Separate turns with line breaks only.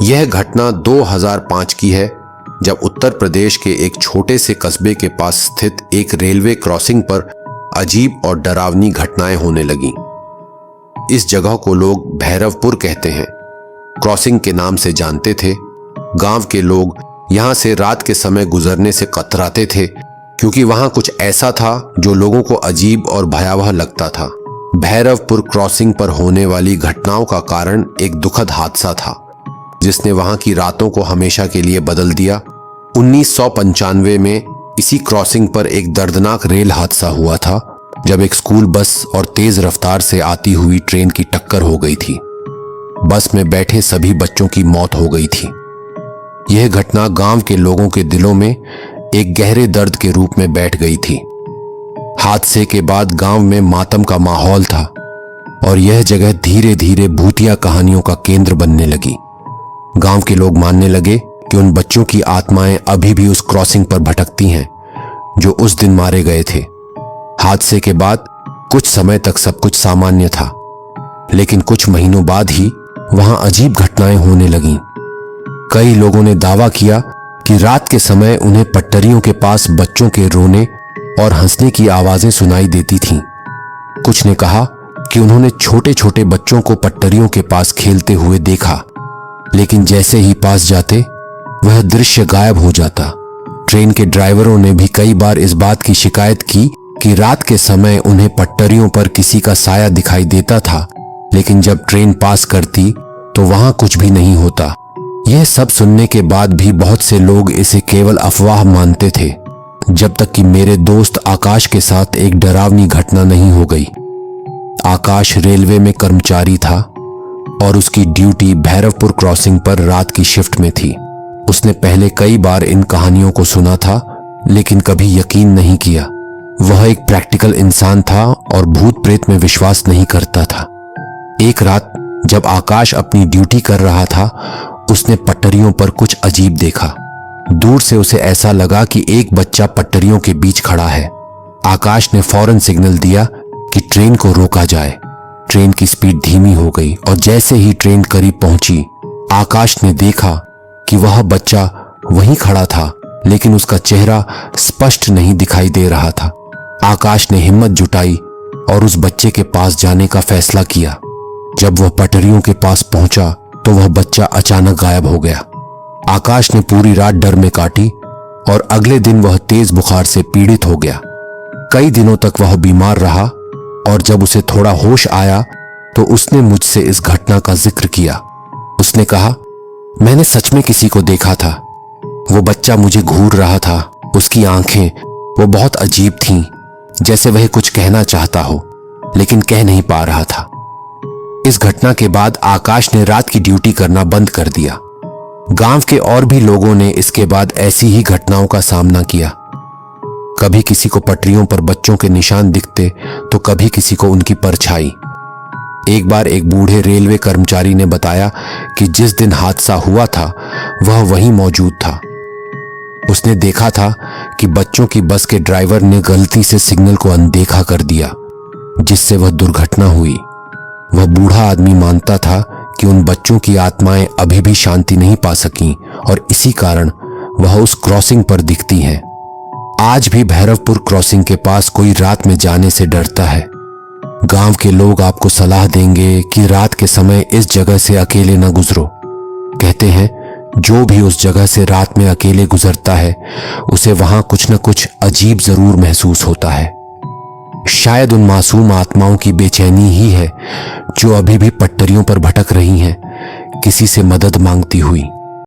यह घटना 2005 की है, जब उत्तर प्रदेश के एक छोटे से कस्बे के पास स्थित एक रेलवे क्रॉसिंग पर अजीब और डरावनी घटनाएं होने लगीं। इस जगह को लोग भैरवपुर कहते हैं, क्रॉसिंग के नाम से जानते थे। गांव के लोग यहां से रात के समय गुजरने से कतराते थे, क्योंकि वहां कुछ ऐसा था जो लोगों को अजीब और भयावह लगता था। भैरवपुर क्रॉसिंग पर होने वाली घटनाओं का कारण एक दुखद हादसा था, जिसने वहां की रातों को हमेशा के लिए बदल दिया। 1995 में इसी क्रॉसिंग पर एक दर्दनाक रेल हादसा हुआ था, जब एक स्कूल बस और तेज रफ्तार से आती हुई ट्रेन की टक्कर हो गई थी। बस में बैठे सभी बच्चों की मौत हो गई थी। यह घटना गांव के लोगों के दिलों में एक गहरे दर्द के रूप में बैठ गई थी। हादसे के बाद गांव में मातम का माहौल था और यह जगह धीरे धीरे भूतिया कहानियों का केंद्र बनने लगी। गांव के लोग मानने लगे कि उन बच्चों की आत्माएं अभी भी उस क्रॉसिंग पर भटकती हैं जो उस दिन मारे गए थे। हादसे के बाद कुछ समय तक सब कुछ सामान्य था, लेकिन कुछ महीनों बाद ही वहां अजीब घटनाएं होने लगीं। कई लोगों ने दावा किया कि रात के समय उन्हें पटरियों के पास बच्चों के रोने और हंसने की आवाजें सुनाई देती थीं। कुछ ने कहा कि उन्होंने छोटे छोटे बच्चों को पटरियों के पास खेलते हुए देखा, लेकिन जैसे ही पास जाते वह दृश्य गायब हो जाता। ट्रेन के ड्राइवरों ने भी कई बार इस बात की शिकायत की कि रात के समय उन्हें पटरियों पर किसी का साया दिखाई देता था, लेकिन जब ट्रेन पास करती तो वहां कुछ भी नहीं होता। यह सब सुनने के बाद भी बहुत से लोग इसे केवल अफवाह मानते थे, जब तक कि मेरे दोस्त आकाश के साथ एक डरावनी घटना नहीं हो गई। आकाश रेलवे में कर्मचारी था और उसकी ड्यूटी भैरवपुर क्रॉसिंग पर रात की शिफ्ट में थी। उसने पहले कई बार इन कहानियों को सुना था, लेकिन कभी यकीन नहीं किया। वह एक प्रैक्टिकल इंसान था और भूत प्रेत में विश्वास नहीं करता था। एक रात जब आकाश अपनी ड्यूटी कर रहा था, उसने पटरियों पर कुछ अजीब देखा। दूर से उसे ऐसा लगा कि एक बच्चा पटरियों के बीच खड़ा है। आकाश ने फौरन सिग्नल दिया कि ट्रेन को रोका जाए। ट्रेन की स्पीड धीमी हो गई और जैसे ही ट्रेन करीब पहुंची, आकाश ने देखा कि वह बच्चा वहीं खड़ा था, लेकिन उसका चेहरा स्पष्ट नहीं दिखाई दे रहा था। आकाश ने हिम्मत जुटाई और उस बच्चे के पास जाने का फैसला किया। जब वह पटरियों के पास पहुंचा तो वह बच्चा अचानक गायब हो गया। आकाश ने पूरी रात डर में काटी और अगले दिन वह तेज बुखार से पीड़ित हो गया। कई दिनों तक वह बीमार रहा और जब उसे थोड़ा होश आया तो उसने मुझसे इस घटना का जिक्र किया। उसने कहा, मैंने सच में किसी को देखा था। वो बच्चा मुझे घूर रहा था। उसकी आंखें वो बहुत अजीब थीं, जैसे वह कुछ कहना चाहता हो, लेकिन कह नहीं पा रहा था। इस घटना के बाद आकाश ने रात की ड्यूटी करना बंद कर दिया। गांव के और भी लोगों ने इसके बाद ऐसी ही घटनाओं का सामना किया। कभी किसी को पटरियों पर बच्चों के निशान दिखते तो कभी किसी को उनकी परछाई। एक बार एक बूढ़े रेलवे कर्मचारी ने बताया कि जिस दिन हादसा हुआ था वह वहीं मौजूद था। उसने देखा था कि बच्चों की बस के ड्राइवर ने गलती से सिग्नल को अनदेखा कर दिया, जिससे वह दुर्घटना हुई। वह बूढ़ा आदमी मानता था कि उन बच्चों की आत्माएं अभी भी शांति नहीं पा सकीं और इसी कारण वह उस क्रॉसिंग पर दिखती हैं। आज भी भैरवपुर क्रॉसिंग के पास कोई रात में जाने से डरता है। गांव के लोग आपको सलाह देंगे कि रात के समय इस जगह से अकेले न गुजरो। कहते हैं जो भी उस जगह से रात में अकेले गुजरता है उसे वहां कुछ न कुछ अजीब जरूर महसूस होता है। शायद उन मासूम आत्माओं की बेचैनी ही है जो अभी भी पटरियों पर भटक रही हैं, किसी से मदद मांगती हुई।